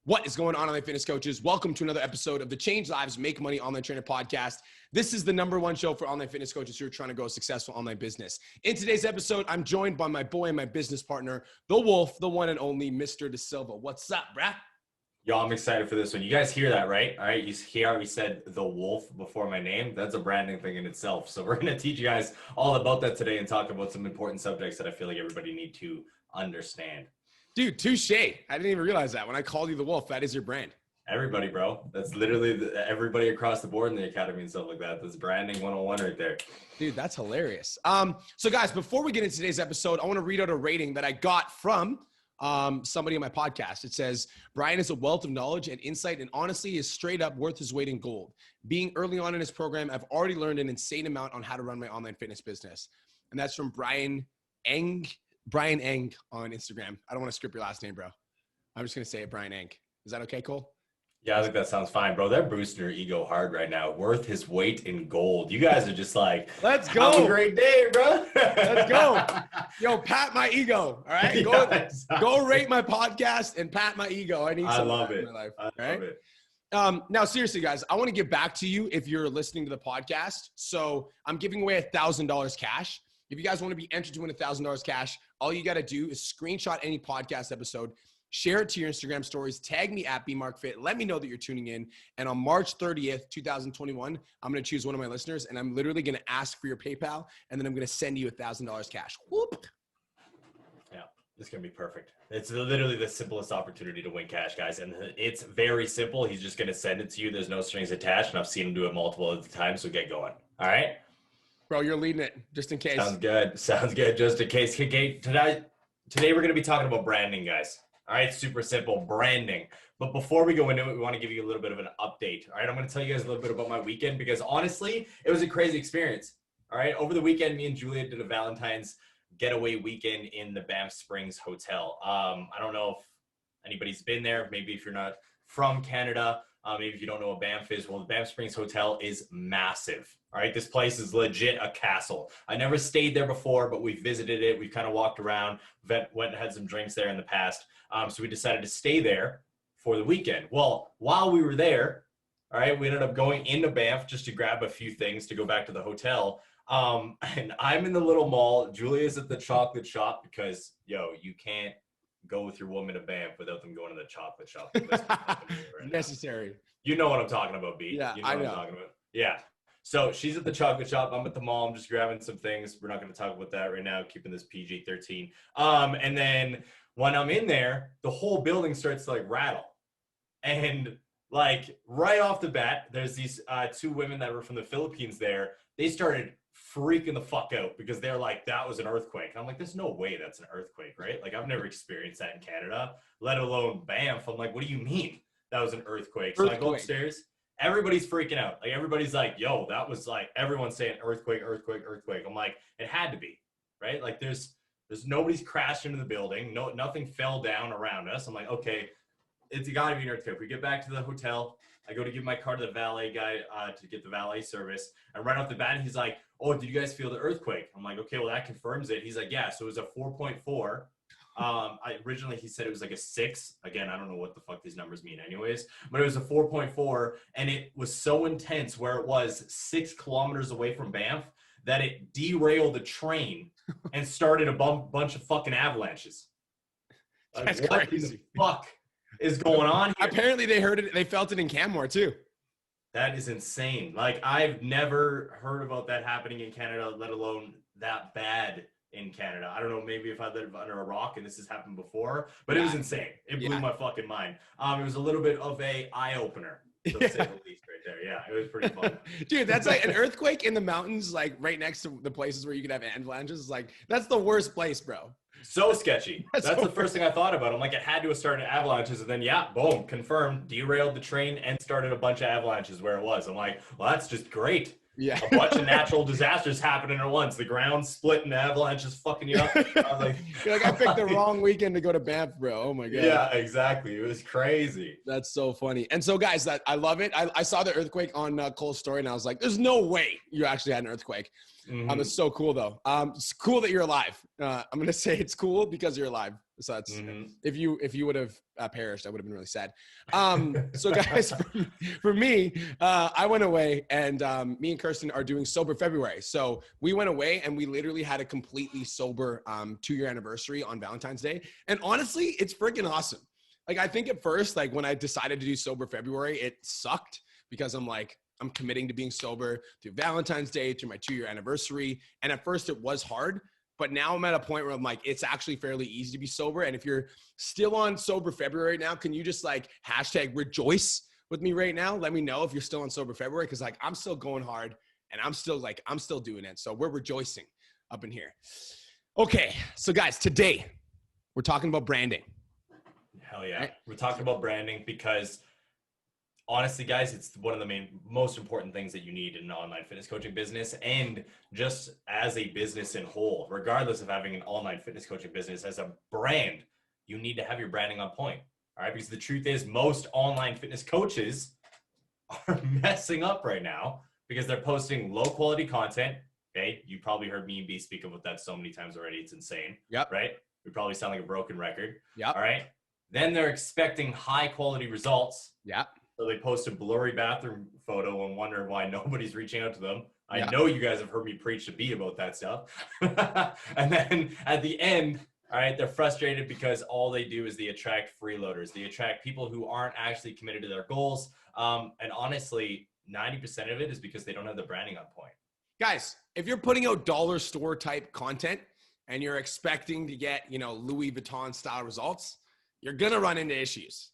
What is going on, online fitness coaches? Welcome to another episode of the Change Lives, Make Money Online Trainer podcast. This is the #1 show for online fitness coaches who are trying to grow a successful online business. In today's episode, I'm joined by my boy and my business partner, the Wolf, the one and only Mr. De Silva. What's up, bruh? Yo, I'm excited for this one. You guys hear that, right? All right, you hear how we said the Wolf before my name? That's a branding thing in itself. So we're going to teach you guys all about that today and talk about some important subjects that I feel like everybody need to understand. Dude, touche. I didn't even realize that. When I called you the Wolf, that is your brand. Everybody, bro. That's literally everybody across the board in the academy and stuff like that. That's branding 101 right there. Dude, that's hilarious. So guys, before we get into today's episode, I want to read out a rating that I got from somebody on my podcast. It says, Brian is a wealth of knowledge and insight, and honestly is straight up worth his weight in gold. Being early on in his program, I've already learned an insane amount on how to run my online fitness business. And that's from Brian Eng on Instagram. I don't want to script your last name, bro. I'm just going to say it, Brian Eng. Is that okay, Cole? Yeah, I think that sounds fine, bro. They're boosting your ego hard right now. Worth his weight in gold. You guys are just like, let's go. Have a great day, bro. Let's go. Yo, pat my ego. All right. Go rate my podcast and pat my ego. I need some of that in my life. I love it. Now, seriously, guys, I want to give back to you if you're listening to the podcast. So I'm giving away $1,000 cash. If you guys want to be entered to win $1,000 cash, all you got to do is screenshot any podcast episode, share it to your Instagram stories, tag me at BMarkFit, let me know that you're tuning in. And on March 30th, 2021, I'm going to choose one of my listeners, and I'm literally going to ask for your PayPal, and then I'm going to send you $1,000 cash. Whoop. Yeah, it's going to be perfect. It's literally the simplest opportunity to win cash, guys. And it's very simple. He's just going to send it to you. There's no strings attached, and I've seen him do it multiple times, so get going. All right? Bro, you're leading it, just in case. Sounds good. Sounds good, just in case. Okay, today we're going to be talking about branding, guys. All right, super simple, branding. But before we go into it, we want to give you a little bit of an update. All right, I'm going to tell you guys a little bit about my weekend because honestly, it was a crazy experience. All right, over the weekend, me and Julia did a Valentine's getaway weekend in the Banff Springs Hotel. I don't know if anybody's been there. Maybe if you're not from Canada, maybe if you don't know what Banff is. Well, the Banff Springs Hotel is massive. All right, this place is legit a castle. I never stayed there before, but we visited it. We've kind of walked around, went and had some drinks there in the past. So we decided to stay there for the weekend. Well, while we were there, all right, we ended up going into Banff just to grab a few things to go back to the hotel. And I'm in the little mall. Julia's at the chocolate shop because, yo, you can't go with your woman to Banff without them going to the chocolate shop. Necessary. You know what I'm talking about, B. Yeah, you know what I'm talking about. Yeah. So she's at the chocolate shop. I'm at the mall. I'm just grabbing some things. We're not going to talk about that right now, keeping this PG-13. And then when I'm in there, the whole building starts to like rattle. And like right off the bat, there's these two women that were from the Philippines there. They started freaking the fuck out because they're like, that was an earthquake. And I'm like, there's no way that's an earthquake, right? Like I've never experienced that in Canada, let alone Banff. I'm like, what do you mean that was an earthquake? So I go upstairs. Everybody's freaking out. Like everybody's like, yo, that was like, everyone's saying earthquake, earthquake, earthquake. I'm like, it had to be, right? Like there's nobody's crashed into the building. Nothing fell down around us. I'm like, okay, it's gotta be an earthquake. We get back to the hotel. I go to give my car to the valet guy to get the valet service. And right off the bat, he's like, oh, did you guys feel the earthquake? I'm like, okay, well, that confirms it. He's like, yeah, so it was a 4.4. Originally he said it was like a 6. Again, I don't know what the fuck these numbers mean anyways, but it was a 4.4 and it was so intense where it was 6 kilometers away from Banff that it derailed the train and started a bunch of fucking avalanches. Like, that's what crazy. The fuck is going on here? Apparently they heard it. They felt it in Canmore too. That is insane. Like I've never heard about that happening in Canada, let alone that bad in Canada. I don't know, maybe if I lived under a rock and this has happened before, but it was insane. It blew my fucking mind. It was a little bit of a eye-opener, to say the least right there. Yeah, it was pretty fun. Dude, that's like an earthquake in the mountains, like right next to the places where you could have avalanches. Like that's the worst place, bro. So sketchy. That's the first thing I thought about. I'm like, it had to have started avalanches, and then yeah, boom, confirmed, derailed the train and started a bunch of avalanches where it was. I'm like, well, that's just great. Yeah. A bunch of natural disasters happening at once. The ground split and the avalanche is fucking you up. I was like, you're like, I picked the wrong weekend to go to Banff, bro. Oh my God. Yeah, exactly. It was crazy. That's so funny. And so guys, I love it. I saw the earthquake on Cole's story and I was like, there's no way you actually had an earthquake. Mhm. It's so cool though. It's cool that you're alive. I'm gonna say it's cool because you're alive. So that's Mhm. if you would have perished, I would have been really sad. So guys, for me, I went away, and me and Kirsten are doing sober February. So we went away, and we literally had a completely sober 2-year anniversary on Valentine's Day. And honestly, it's freaking awesome. Like I think at first, like when I decided to do sober February, it sucked because I'm like, I'm committing to being sober through Valentine's Day, through my 2-year anniversary. And at first it was hard, but now I'm at a point where I'm like, it's actually fairly easy to be sober. And if you're still on sober February now, can you just like hashtag rejoice with me right now? Let me know if you're still on sober February. Cause like, I'm still going hard and I'm still doing it. So we're rejoicing up in here. Okay. So guys, today we're talking about branding. Hell yeah. Right? We're talking about branding because honestly, guys, it's one of the most important things that you need in an online fitness coaching business, and just as a business in whole, regardless of having an online fitness coaching business, as a brand, you need to have your branding on point. All right. Because the truth is, most online fitness coaches are messing up right now because they're posting low quality content. Okay. You probably heard me and B speak about that so many times already. It's insane. Yep. Right. We probably sound like a broken record. Yep. All right. Then they're expecting high quality results. Yep. So they post a blurry bathroom photo and wonder why nobody's reaching out to them. I Yeah. know you guys have heard me preach to B about that stuff. And then at the end, all right, they're frustrated because all they do is they attract freeloaders. They attract people who aren't actually committed to their goals. And honestly, 90% of it is because they don't have the branding on point. Guys, if you're putting out dollar store type content and you're expecting to get, Louis Vuitton style results, you're going to run into issues.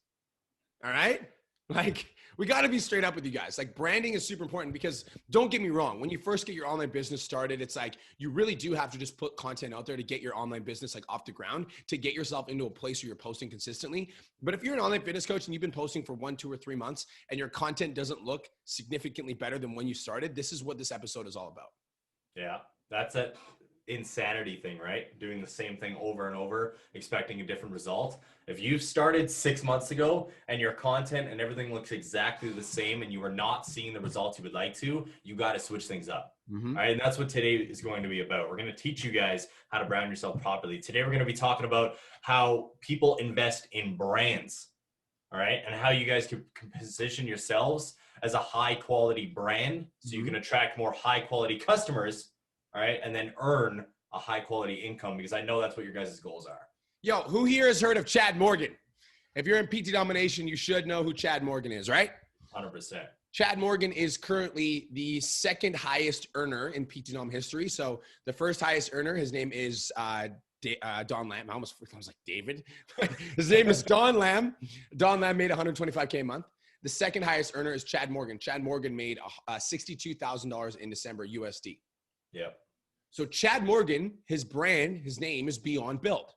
All right? Like, we got to be straight up with you guys. Like, branding is super important because don't get me wrong. When you first get your online business started, it's like you really do have to just put content out there to get your online business like off the ground, to get yourself into a place where you're posting consistently. But if you're an online fitness coach and you've been posting for 1, 2, or 3 months and your content doesn't look significantly better than when you started, this is what this episode is all about. Yeah, that's an insanity thing, right? Doing the same thing over and over, expecting a different result. If you've started 6 months ago and your content and everything looks exactly the same and you are not seeing the results you would like to, you got to switch things up. Mm-hmm. All right. And that's what today is going to be about. We're going to teach you guys how to brand yourself properly. Today, we're going to be talking about how people invest in brands. All right. And how you guys can position yourselves as a high quality brand so you can attract more high quality customers. All right. And then earn a high quality income, because I know that's what your guys' goals are. Yo, who here has heard of Chad Morgan? If you're in PT Domination, you should know who Chad Morgan is, right? 100%. Chad Morgan is currently the second highest earner in PT Dom history. So the first highest earner, his name is Don Lamb. I was like David. His name is Don Lamb. Don Lamb made $125K a month. The second highest earner is Chad Morgan. Chad Morgan made $62,000 in December USD. Yep. So Chad Morgan, his brand, his name is Beyond Build.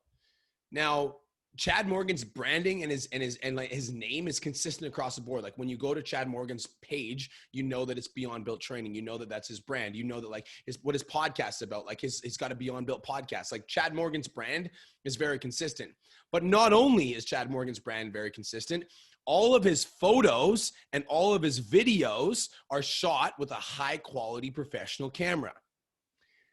Now, Chad Morgan's branding and his name is consistent across the board. Like when you go to Chad Morgan's page, you know that it's Beyond Built Training. You know that that's his brand. You know that like what his podcast is about. Like he's got a Beyond Built podcast. Like Chad Morgan's brand is very consistent. But not only is Chad Morgan's brand very consistent, all of his photos and all of his videos are shot with a high quality professional camera.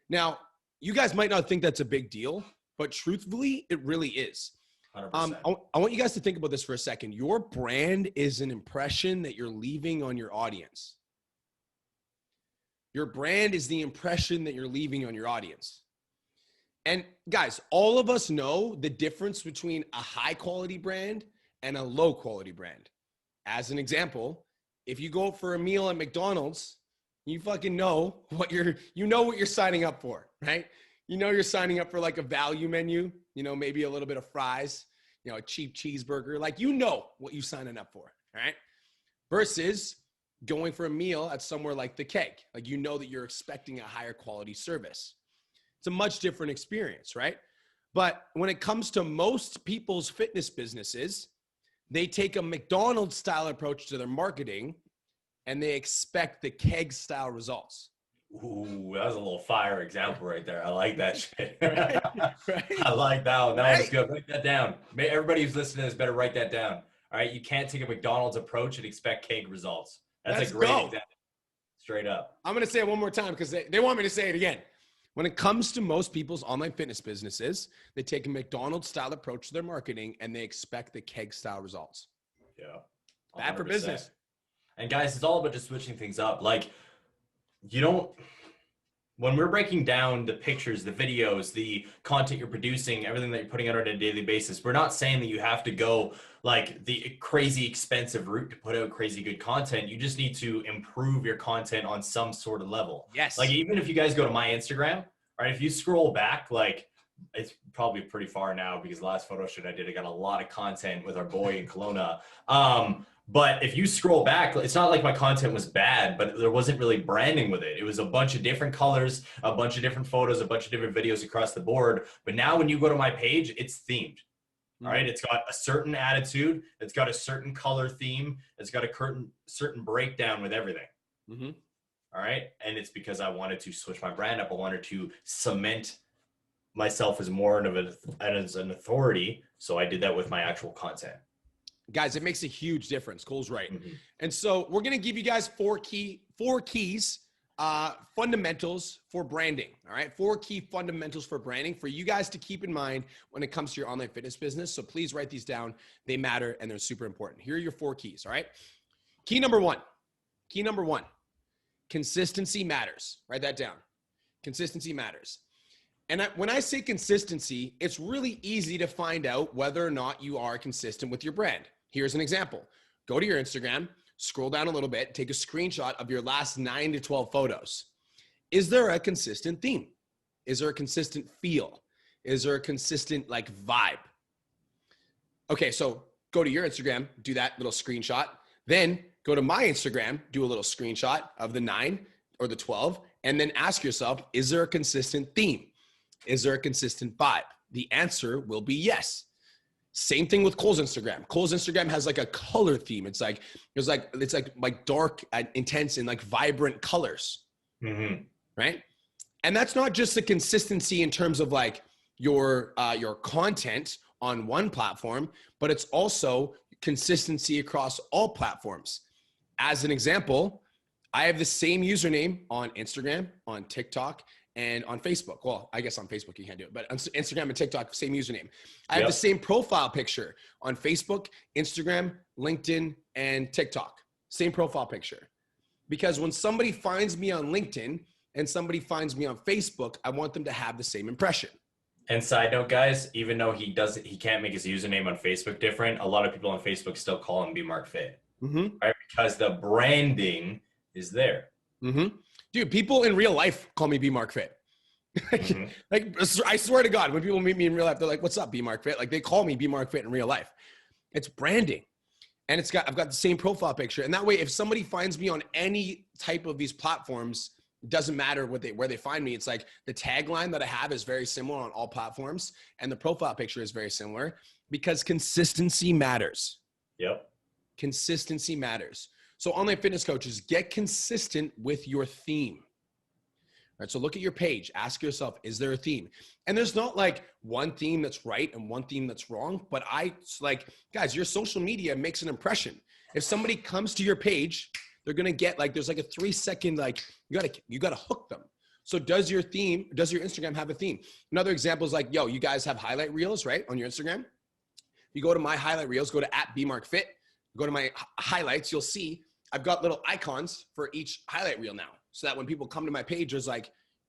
Now, you guys might not think that's a big deal, but truthfully, it really is. 100%. I want you guys to think about this for a second. Your brand is an impression that you're leaving on your audience. Your brand is the impression that you're leaving on your audience. And guys, all of us know the difference between a high quality brand and a low quality brand. As an example, if you go for a meal at McDonald's, you fucking know what you're signing up for, right? You know you're signing up for like a value menu, maybe a little bit of fries, a cheap cheeseburger. Like you know what you're signing up for, all right? Versus going for a meal at somewhere like the Keg. Like you know that you're expecting a higher quality service. It's a much different experience, right? But when it comes to most people's fitness businesses, they take a McDonald's style approach to their marketing and they expect the Keg style results. Ooh, that was a little fire example right there. I like that shit. Right? I like that one. That Right? was good. Write that down. Everybody who's listening to this better write that down. All right. You can't take a McDonald's approach and expect Keg results. That's Let's a great go. example. Straight up. I'm going to say it one more time because they want me to say it again. When it comes to most people's online fitness businesses, they take a McDonald's style approach to their marketing and they expect the keg style results. Yeah. 100%. Bad for business. And guys, it's all about just switching things up. Like, when we're breaking down the pictures, the videos, the content you're producing, everything that you're putting out on a daily basis, we're not saying that you have to go like the crazy expensive route to put out crazy good content. You just need to improve your content on some sort of level. Yes. Like, even if you guys go to my Instagram, right, if you scroll back, like, it's probably pretty far now because the last photo shoot I did, I got a lot of content with our boy in Kelowna. But if you scroll back, it's not like my content was bad, but there wasn't really branding with it. It was a bunch of different colors, a bunch of different photos, a bunch of different videos across the board. But now when you go to my page, it's themed. All right. It's got a certain attitude. It's got a certain color theme. It's got a certain breakdown with everything. Mm-hmm. All right. And it's because I wanted to switch my brand up. I wanted to cement myself as more of an authority. So I did that with my actual content. Guys, it makes a huge difference. Cole's right. Mm-hmm. And so we're going to give you guys four keys, fundamentals for branding. All right. 4 key fundamentals for branding for you guys to keep in mind when it comes to your online fitness business. So please write these down. They matter and they're super important. Here are your 4 keys. All right. Key number one, consistency matters. Write that down. Consistency matters. And when I say consistency, it's really easy to find out whether or not you are consistent with your brand. Here's an example. Go to your Instagram, scroll down a little bit, take a screenshot of your last 9 to 12 photos. Is there a consistent theme? Is there a consistent feel? Is there a consistent vibe? Okay, so go to your Instagram, do that little screenshot. Then go to my Instagram, do a little screenshot of the 9 or the 12, and then ask yourself, is there a consistent theme? Is there a consistent vibe? The answer will be yes. Same thing with Cole's Instagram. Cole's Instagram has a color theme. It's like dark and intense and vibrant colors, right? And that's not just the consistency in terms of your content on one platform, but it's also consistency across all platforms. As an example, I have the same username on Instagram, on TikTok, and on Facebook. Well, I guess on Facebook you can't do it, but on Instagram and TikTok, same username. I have the same profile picture on Facebook, Instagram, LinkedIn, and TikTok. Same profile picture. Because when somebody finds me on LinkedIn and somebody finds me on Facebook, I want them to have the same impression. And side note, guys, even though he can't make his username on Facebook different, a lot of people on Facebook still call him BMarkFit, right? Because the branding is there. Dude, people in real life call me BMarkFit. I swear to God, when people meet me in real life, they're like, "What's up, BMarkFit?" They call me BMarkFit in real life. It's branding, and I've got the same profile picture, and that way, if somebody finds me on any type of these platforms, it doesn't matter where they find me. It's like the tagline that I have is very similar on all platforms, and the profile picture is very similar because consistency matters. Yep, consistency matters. So online fitness coaches, get consistent with your theme. All right, so look at your page. Ask yourself, is there a theme? And there's not one theme that's right and one theme that's wrong, but guys, your social media makes an impression. If somebody comes to your page, they're going to get there's a 3-second, you got to hook them. So does your Instagram have a theme? Another example is you guys have highlight reels, right? On your Instagram. You go to my highlight reels, go to @BMarkFit, go to my highlights, you'll see I've got little icons for each highlight reel now. So that when people come to my page, there's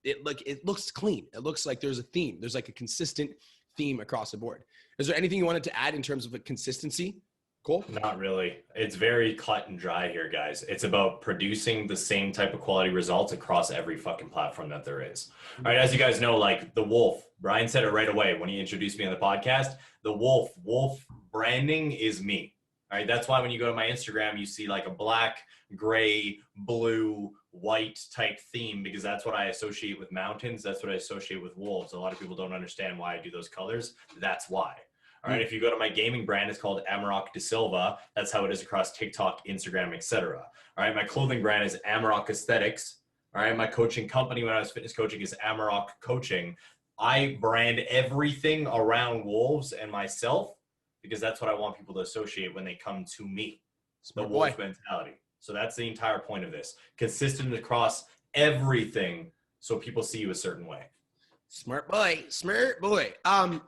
it looks clean. It looks like there's a theme. There's a consistent theme across the board. Is there anything you wanted to add in terms of consistency? Cole? Not really. It's very cut and dry here, guys. It's about producing the same type of quality results across every fucking platform that there is. All right. As you guys know, the wolf, Brian said it right away when he introduced me on the podcast, the wolf branding is me. All right. That's why when you go to my Instagram, you see a black, gray, blue, white type theme, because that's what I associate with mountains. That's what I associate with wolves. A lot of people don't understand why I do those colors. That's why. All right. If you go to my gaming brand, it's called Amarok De Silva. That's how it is across TikTok, Instagram, etc. All right. My clothing brand is Amarok Aesthetics. All right. My coaching company when I was fitness coaching is Amarok Coaching. I brand everything around wolves and myself because that's what I want people to associate when they come to me. The wolf mentality. So that's the entire point of this. Consistent across everything so people see you a certain way. Smart boy, smart boy. I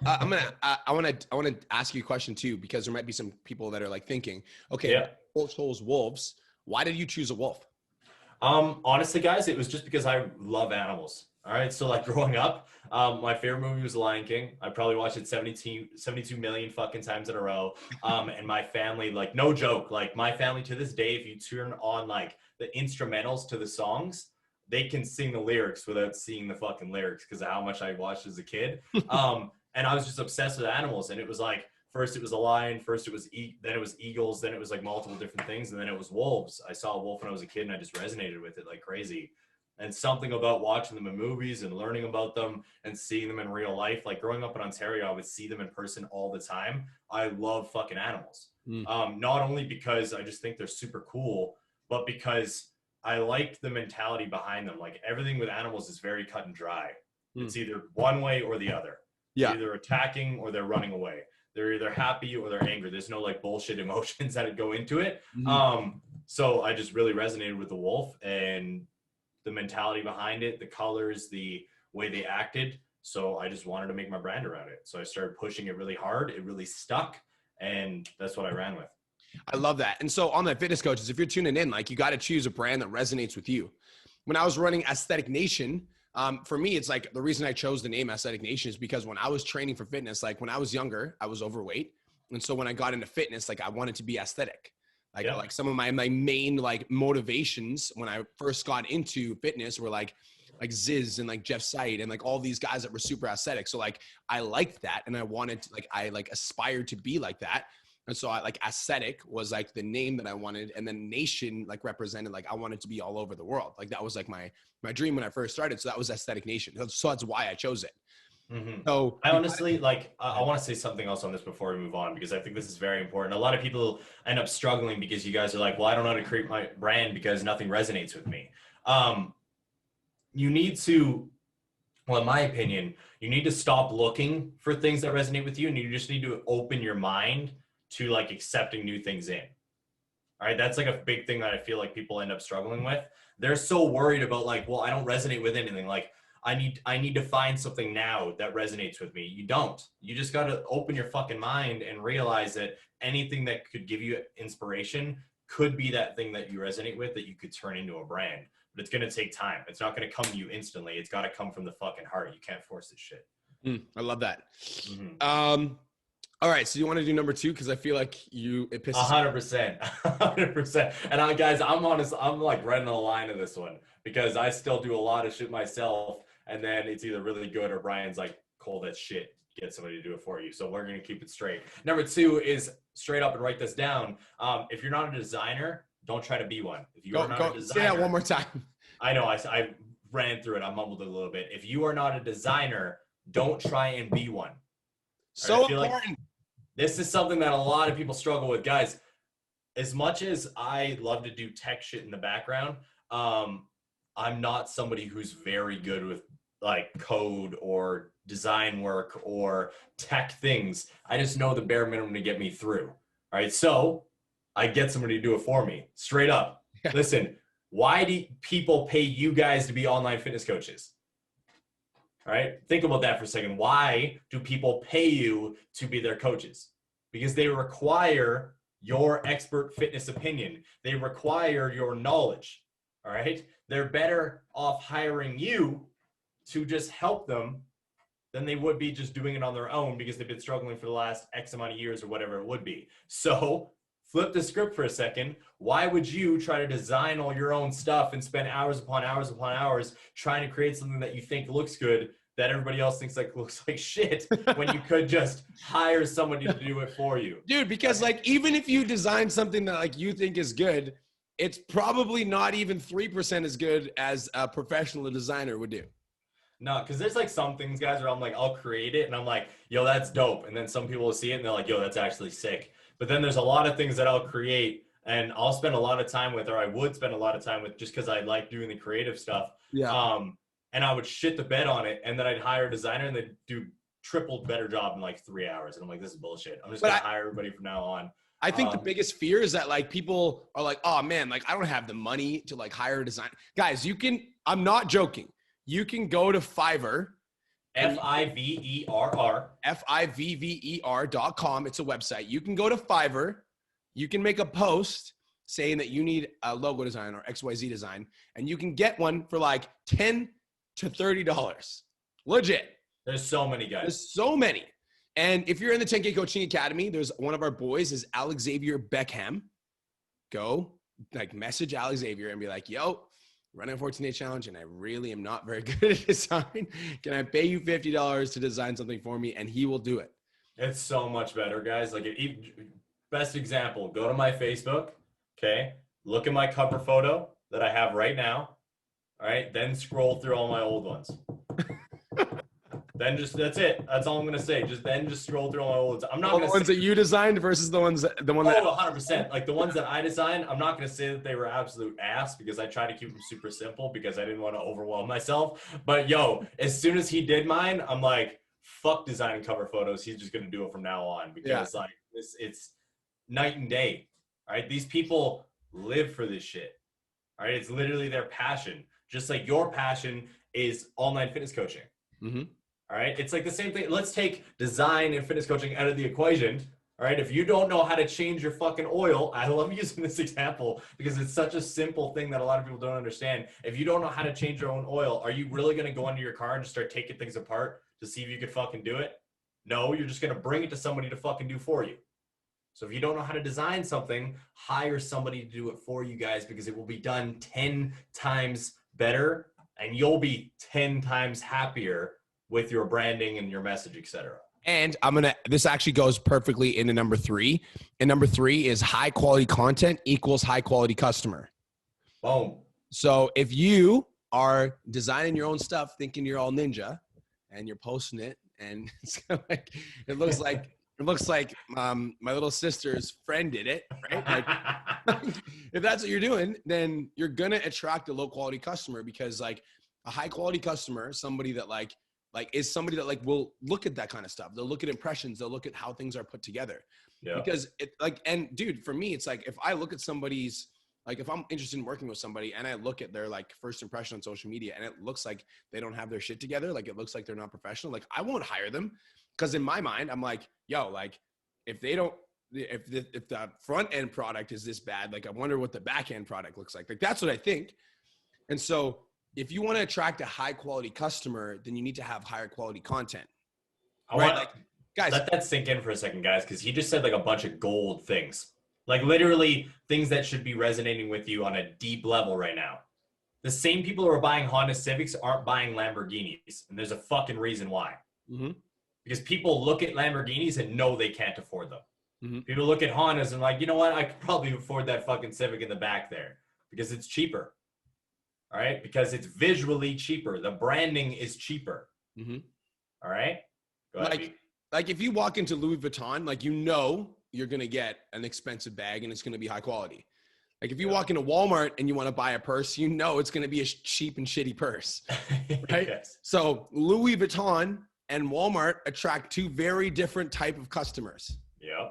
want to ask you a question too, because there might be some people that are like thinking, okay, Yeah. wolves, chose wolves. Why did you choose a wolf? Honestly, guys, it was just because I love animals. All right. So like growing up, my favorite movie was The Lion King. I probably watched it 72 million fucking times in a row. And my family, like no joke, like my family to this day, if you turn on like the instrumentals to the songs, they can sing the lyrics without seeing the fucking lyrics because of how much I watched as a kid. And I was just obsessed with animals. And it was like, first it was a lion, first it was then it was eagles, then it was like multiple different things, and then it was wolves. I saw a wolf when I was a kid and I just resonated with it like crazy. And something about watching them in movies and learning about them and seeing them in real life, like growing up in Ontario, I would see them in person all the time. I love fucking animals. Not only because I just think they're super cool, but because I liked the mentality behind them. Like everything with animals is very cut and dry. It's either one way or the other. Yeah. They're either attacking or they're running away. They're either happy or they're angry. There's no like bullshit emotions that go into it. So I just really resonated with the wolf and the mentality behind it, the colors, the way they acted. So I just wanted to make my brand around it. So I started pushing it really hard. It really stuck. And that's what I ran with. I love that. And so on that fitness coaches, if you're tuning in, like you got to choose a brand that resonates with you. When I was running Aesthetic Nation, for me, it's like the reason I chose the name Aesthetic Nation is because when I was training for fitness, like when I was younger, I was overweight. And so when I got into fitness, like I wanted to be aesthetic. Like some of my main like motivations when I first got into fitness were like Ziz and like Jeff Sight and like all these guys that were super aesthetic. So like I liked that and I wanted to I aspired to be like that. And so I like aesthetic was like the name that I wanted. And then Nation like represented, like I wanted to be all over the world. Like that was like my dream when I first started. So that was Aesthetic Nation. So that's why I chose it. So I honestly I want to say something else on this before we move on, because I think this is very important. A lot of people end up struggling because you guys are like, well, I don't know how to create my brand because nothing resonates with me. You need to, well, in my opinion, you need to stop looking for things that resonate with you, and you just need to open your mind to like accepting new things in. All right. That's like a big thing that I feel like people end up struggling with. They're so worried about like, well, I don't resonate with anything. Like I need to find something now that resonates with me. You don't. You just got to open your fucking mind and realize that anything that could give you inspiration could be that thing that you resonate with that you could turn into a brand. But it's going to take time. It's not going to come to you instantly. It's got to come from the fucking heart. You can't force this shit. I love that. All right, so you want to do number 2? Because I feel like it pisses 100%. 100%. And guys, I'm honest, I'm like right on the line of this one because I still do a lot of shit myself. And then it's either really good or Brian's like, cold as shit, get somebody to do it for you. So we're going to keep it straight. Number 2 is straight up and write this down. If you're not a designer, don't try to be one. If you are not a designer. Say that one more time. I know, I ran through it. I mumbled it a little bit. If you are not a designer, don't try and be one. So important. Like this is something that a lot of people struggle with. Guys, as much as I love to do tech shit in the background, I'm not somebody who's very good with like code or design work or tech things. I just know the bare minimum to get me through. All right. So I get somebody to do it for me straight up. Listen, why do people pay you guys to be online fitness coaches? All right. Think about that for a second. Why do people pay you to be their coaches? Because they require your expert fitness opinion. They require your knowledge. All right. They're better off hiring you to just help them than they would be just doing it on their own because they've been struggling for the last X amount of years or whatever it would be. So flip the script for a second. Why would you try to design all your own stuff and spend hours upon hours upon hours trying to create something that you think looks good that everybody else thinks like looks like shit when you could just hire somebody to do it for you? Dude, because like even if you design something that like you think is good, it's probably not even 3% as good as a professional designer would do. No, because there's like some things, guys, where I'm like, I'll create it and I'm like, yo, that's dope. And then some people will see it and they're like, yo, that's actually sick. But then there's a lot of things that I'll create and I'll spend a lot of time with, or I would spend a lot of time with just because I like doing the creative stuff. Yeah. And I would shit the bed on it and then I'd hire a designer and they'd do triple better job in like 3 hours. And I'm like, this is bullshit. I'm just going to hire everybody from now on. I think the biggest fear is that like people are like, oh man, like I don't have the money to like hire a designer. Guys, I'm not joking. You can go to Fiverr. Fiverr. Fiverr.com. It's a website. You can go to Fiverr. You can make a post saying that you need a logo design or XYZ design, and you can get one for like $10 to $30. Legit. There's so many guys. There's so many. And if you're in the 10K Coaching Academy, there's one of our boys is Alex Xavier Beckham. Go like message Alex Xavier and be like, yo, running a 14-day challenge and I really am not very good at design. Can I pay you $50 to design something for me? And he will do it. It's so much better, guys. Like, best example, go to my Facebook, okay? Look at my cover photo that I have right now, all right? Then scroll through all my old ones. That's it. That's all I'm going to say. Just scroll through all my old ones. I'm not going to the ones that you designed versus the one that 100%. Like the ones that I designed, I'm not going to say that they were absolute ass because I try to keep them super simple because I didn't want to overwhelm myself. But yo, as soon as he did mine, I'm like, fuck designing cover photos. He's just going to do it from now on because like it's night and day. All right. These people live for this shit. All right. It's literally their passion. Just like your passion is online fitness coaching. Mm-hmm. All right. It's like the same thing. Let's take design and fitness coaching out of the equation. All right. If you don't know how to change your fucking oil, I love using this example because it's such a simple thing that a lot of people don't understand. If you don't know how to change your own oil, are you really going to go into your car and just start taking things apart to see if you could fucking do it? No, you're just going to bring it to somebody to fucking do for you. So if you don't know how to design something, hire somebody to do it for you guys because it will be done 10 times better and you'll be 10 times happier with your branding and your message, etc. And this actually goes perfectly into number 3. And number 3 is high quality content equals high quality customer. Boom. So if you are designing your own stuff, thinking you're all ninja and you're posting it and it's like, it looks like my little sister's friend did it, right? Like, if that's what you're doing, then you're going to attract a low quality customer because like a high quality customer, somebody that like is somebody that like will look at that kind of stuff. They'll look at impressions. They'll look at how things are put together. Yeah. Because and dude, for me, it's like, if I look at somebody's, like if I'm interested in working with somebody and I look at their like first impression on social media and it looks like they don't have their shit together, like it looks like they're not professional, like I won't hire them. Cause in my mind, I'm like, yo, like if the front end product is this bad, like I wonder what the back end product looks like. Like that's what I think. And so if you want to attract a high quality customer, then you need to have higher quality content. Guys, let that sink in for a second, guys, because he just said like a bunch of gold things, like literally things that should be resonating with you on a deep level right now. The same people who are buying Honda Civics aren't buying Lamborghinis, and there's a fucking reason why. Mm-hmm. Because people look at Lamborghinis and know they can't afford them. Mm-hmm. People look at Hondas and like, you know what? I could probably afford that fucking Civic in the back there because it's cheaper. All right. Because it's visually cheaper. The branding is cheaper. Mm-hmm. All right. Go ahead, like if you walk into Louis Vuitton, like, you know, you're going to get an expensive bag and it's going to be high quality. Like if you walk into Walmart and you want to buy a purse, you know, it's going to be a cheap and shitty purse. Right. Yes. So Louis Vuitton and Walmart attract two very different type of customers. Yeah.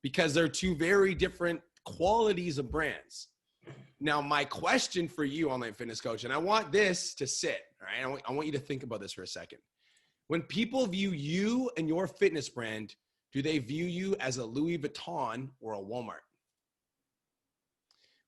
Because they're two very different qualities of brands. Now, my question for you, online fitness coach, and I want this to sit, all right? I want you to think about this for a second. When people view you and your fitness brand, do they view you as a Louis Vuitton or a Walmart?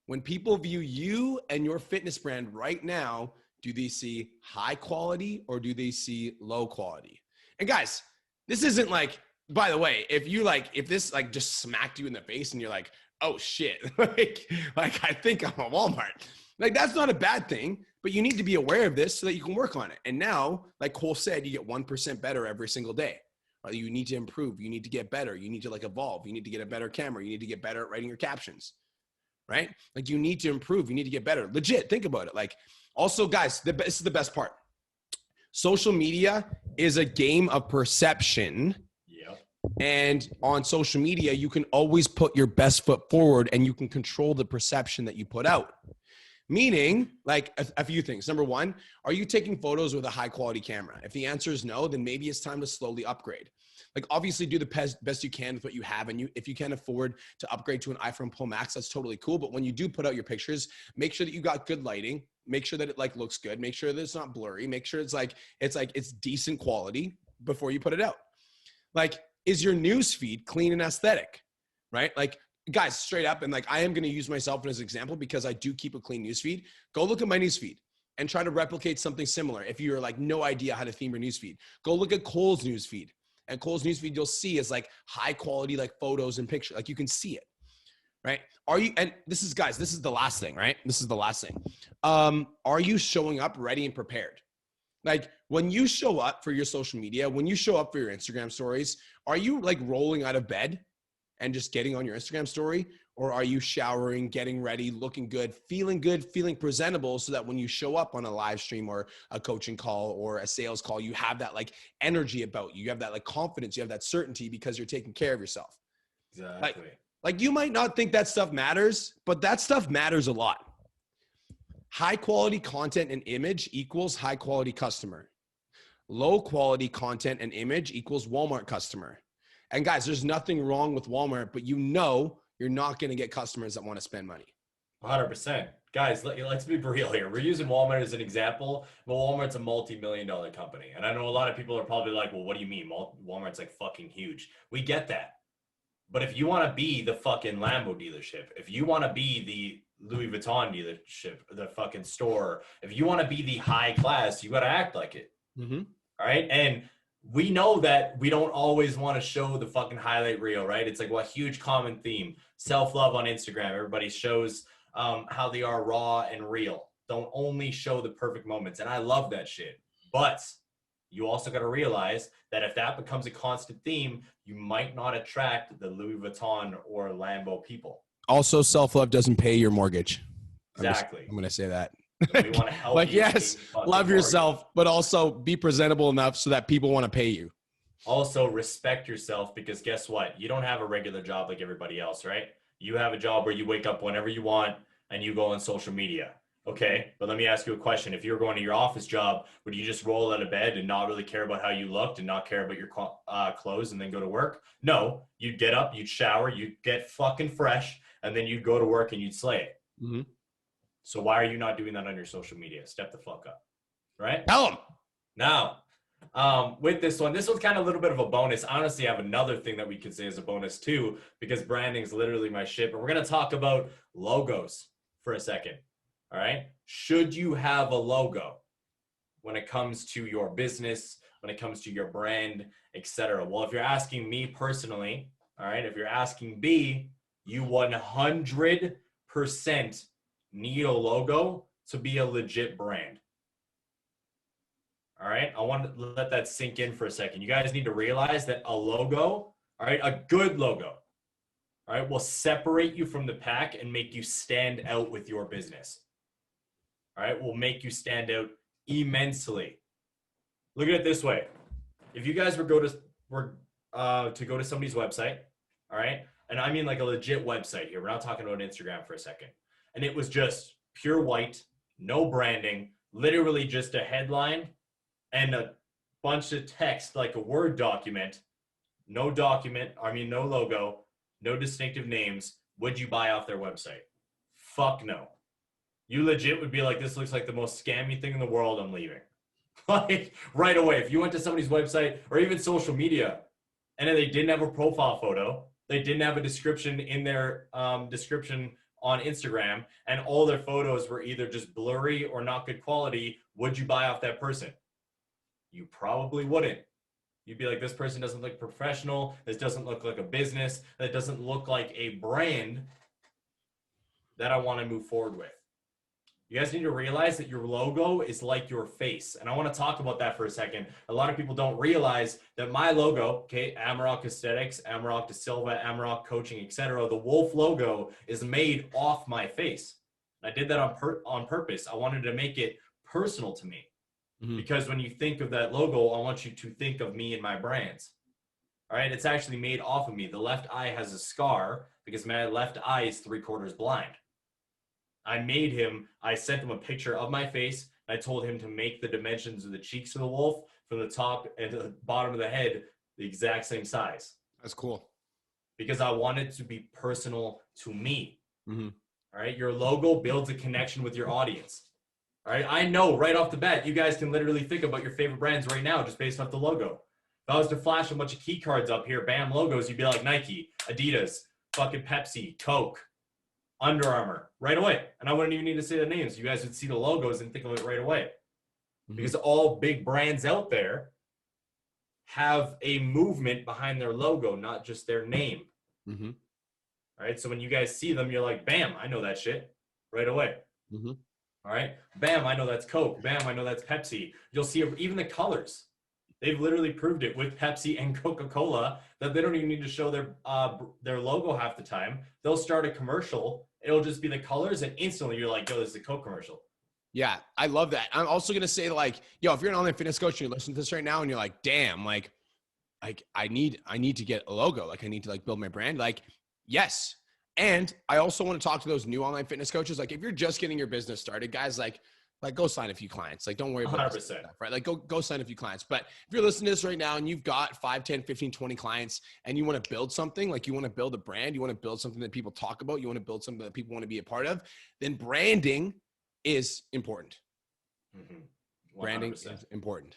When people view you and your fitness brand right now, do they see high quality or do they see low quality? And guys, this isn't like, by the way, if this like just smacked you in the face and you're like, oh shit, like I think I'm a Walmart. Like that's not a bad thing, but you need to be aware of this so that you can work on it. And now, like Cole said, you get 1% better every single day. Right? You need to improve. You need to get better. You need to like evolve. You need to get a better camera. You need to get better at writing your captions, right? Like you need to improve. You need to get better. Legit, think about it. Like also guys, this is the best part. Social media is a game of perception. And on social media, you can always put your best foot forward and you can control the perception that you put out. Meaning, like a few things. Number one, are you taking photos with a high quality camera? If the answer is no, then maybe it's time to slowly upgrade. Like obviously do the best you can with what you have. And if you can't afford to upgrade to an iPhone Pro Max, that's totally cool. But when you do put out your pictures, make sure that you got good lighting, make sure that it like looks good, make sure that it's not blurry, make sure it's decent quality before you put it out. Like, is your news feed clean and aesthetic, right? Like, guys, straight up, and like I am going to use myself as an example because I do keep a clean news feed. Go look at my news feed and try to replicate something similar. If you're like no idea how to theme your news feed, go look at Cole's news feed. And Cole's news feed, you'll see is like high quality, like photos and pictures. Like you can see it, right? Are you? And this is, guys, this is the last thing, right? This is the last thing. Are you showing up ready and prepared? Like when you show up for your social media, when you show up for your Instagram stories, are you like rolling out of bed and just getting on your Instagram story? Or are you showering, getting ready, looking good, feeling presentable so that when you show up on a live stream or a coaching call or a sales call, you have that like energy about you. You have that like confidence, you have that certainty because you're taking care of yourself. Exactly. Like you might not think that stuff matters, but that stuff matters a lot. High quality content and image equals high quality customer. Low quality content and image equals Walmart customer. And guys, there's nothing wrong with Walmart, but you know you're not going to get customers that want to spend money. 100%. Guys, let's be real here. We're using Walmart as an example, but Walmart's a multi-million-dollar company. And I know a lot of people are probably like, well, what do you mean? Walmart's like fucking huge. We get that. But if you want to be the fucking Lambo dealership, if you want to be the Louis Vuitton dealership, the fucking store, if you want to be the high class, you got to act like it. Mm-hmm. All right. And we know that we don't always want to show the fucking highlight reel, right? It's like a huge common theme. Self-love on Instagram. Everybody shows how they are raw and real. Don't only show the perfect moments. And I love that shit. But you also got to realize that if that becomes a constant theme, you might not attract the Louis Vuitton or Lambo people. Also, self-love doesn't pay your mortgage. Exactly. I'm going to say that. So we want to help like, you. yes, love yourself, but also be presentable enough so that people want to pay you. Also, respect yourself because guess what? You don't have a regular job like everybody else, right? You have a job where you wake up whenever you want and you go on social media. Okay, but let me ask you a question. If you were going to your office job, would you just roll out of bed and not really care about how you looked and not care about your clothes and then go to work? No, you'd get up, you'd shower, you'd get fucking fresh, and then you'd go to work and you'd slay it. Mm-hmm. So why are you not doing that on your social media? Step the fuck up, right? Tell them. Now, with this one's kind of a little bit of a bonus. Honestly, I have another thing that we could say as a bonus too, because branding is literally my shit. But we're going to talk about logos for a second. All right. Should you have a logo when it comes to your business, when it comes to your brand, etc.? Well, if you're asking me personally, all right, if you're asking B, you 100% need a logo to be a legit brand. All right. I want to let that sink in for a second. You guys need to realize that a logo, all right, a good logo, all right, will separate you from the pack and make you stand out with your business. All right, will make you stand out immensely. Look at it this way. If you guys were to go to somebody's website, all right, and I mean like a legit website here. We're not talking about Instagram for a second. And it was just pure white, no branding, literally just a headline and a bunch of text like a Word document, no logo, no distinctive names. Would you buy off their website? Fuck no. You legit would be like, this looks like the most scammy thing in the world. I'm leaving. Like right away. If you went to somebody's website or even social media and then they didn't have a profile photo, they didn't have a description in their description on Instagram, and all their photos were either just blurry or not good quality, would you buy off that person? You probably wouldn't. You'd be like, this person doesn't look professional. This doesn't look like a business. That doesn't look like a brand that I want to move forward with. You guys need to realize that your logo is like your face. And I want to talk about that for a second. A lot of people don't realize that my logo, okay, Amarok Aesthetics, Amarok De Silva, Amarok Coaching, etc. The wolf logo is made off my face. I did that on purpose. I wanted to make it personal to me. Mm-hmm. Because when you think of that logo, I want you to think of me and my brands. All right, it's actually made off of me. The left eye has a scar because my left eye is 3/4 blind. I sent him a picture of my face. And I told him to make the dimensions of the cheeks of the wolf from the top and the bottom of the head the exact same size. That's cool. Because I want it to be personal to me. Mm-hmm. All right. Your logo builds a connection with your audience. All right. I know right off the bat, you guys can literally think about your favorite brands right now just based off the logo. If I was to flash a bunch of key cards up here, bam, logos, you'd be like Nike, Adidas, fucking Pepsi, Coke, Under Armour, right away. And I wouldn't even need to say the names. You guys would see the logos and think of it right away. Mm-hmm. Because all big brands out there have a movement behind their logo, not just their name. Mm-hmm. All right. So when you guys see them, you're like, bam, I know that shit right away. Mm-hmm. All right. Bam, I know that's Coke. Bam, I know that's Pepsi. You'll see even the colors. They've literally proved it with Pepsi and Coca-Cola that they don't even need to show their logo half the time. They'll start a commercial. It'll just be the colors, and instantly you're like, yo, this is a Coke commercial. Yeah, I love that. I'm also going to say, like, yo, if you're an online fitness coach and you're listening to this right now and you're like, damn, like I need to get a logo. Like, I need to like build my brand. Like, yes. And I also want to talk to those new online fitness coaches. Like, if you're just getting your business started, guys, like go sign a few clients. Like, don't worry about 100%. Stuff, right? Like, go sign a few clients. But if you're listening to this right now and you've got 5, 10, 15, 20 clients and you want to build something, like you want to build a brand, you want to build something that people talk about, you want to build something that people want to be a part of, then branding is important. Mm-hmm. Branding is important.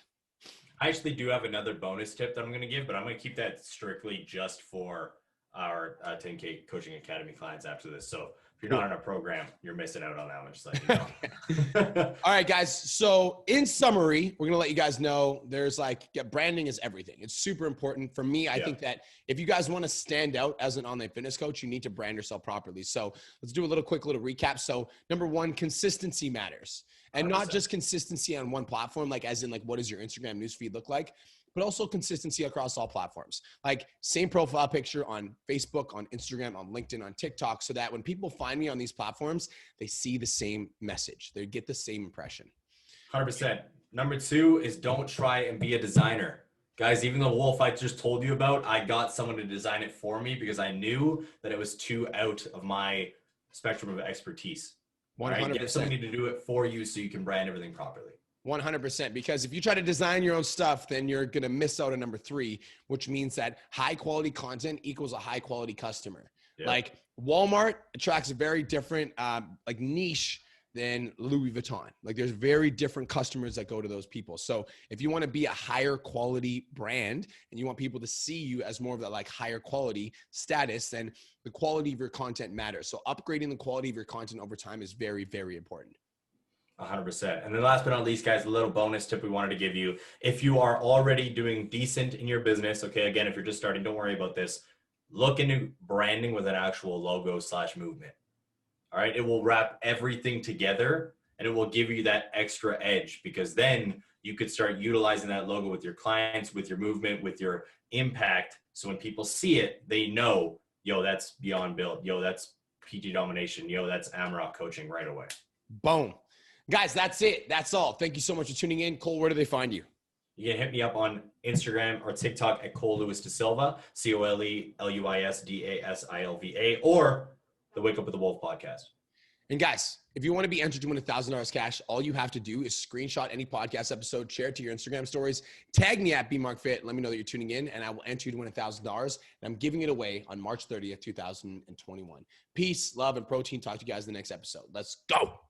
I actually do have another bonus tip that I'm going to give, but I'm going to keep that strictly just for our 10K Coaching Academy clients after this. So if you're not in a program, you're missing out on that one. Just let you know. All right, guys. So in summary, we're going to let you guys know there's branding is everything. It's super important. For me, I think that if you guys want to stand out as an online fitness coach, you need to brand yourself properly. So let's do a quick little recap. So number one, consistency matters. And 100%. Not just consistency on one platform, like as in like, what does your Instagram newsfeed look like? But also consistency across all platforms. Like same profile picture on Facebook, on Instagram, on LinkedIn, on TikTok, so that when people find me on these platforms, they see the same message. They get the same impression. 100%. Number two is don't try and be a designer. Guys, even the wolf I just told you about, I got someone to design it for me because I knew that it was too out of my spectrum of expertise. 100%. Right? Get somebody to do it for you so you can brand everything properly. 100%. Because if you try to design your own stuff, then you're going to miss out on number 3, which means that high quality content equals a high quality customer. Yep. Like Walmart attracts a very different like niche than Louis Vuitton. Like there's very different customers that go to those people. So if you want to be a higher quality brand and you want people to see you as more of that like higher quality status, then the quality of your content matters. So upgrading the quality of your content over time is very, very important. 100%. And then last but not least, guys, a little bonus tip we wanted to give you. If you are already doing decent in your business, okay, again, if you're just starting, don't worry about this. Look into branding with an actual logo / movement. All right. It will wrap everything together and it will give you that extra edge because then you could start utilizing that logo with your clients, with your movement, with your impact. So when people see it, they know, yo, that's Beyond Build. Yo, that's PT Domination. Yo, that's Amrock Coaching right away. Boom. Guys, that's it. That's all. Thank you so much for tuning in. Cole, where do they find you? You can hit me up on Instagram or TikTok at Cole Lewis Da Silva, ColeLuisDasilva, or the Wake Up with the Wolf podcast. And guys, if you want to be entered to win $1,000 cash, all you have to do is screenshot any podcast episode, share it to your Instagram stories, tag me at BMarkFit, let me know that you're tuning in, and I will enter you to win $1,000. And I'm giving it away on March 30th, 2021. Peace, love, and protein. Talk to you guys in the next episode. Let's go.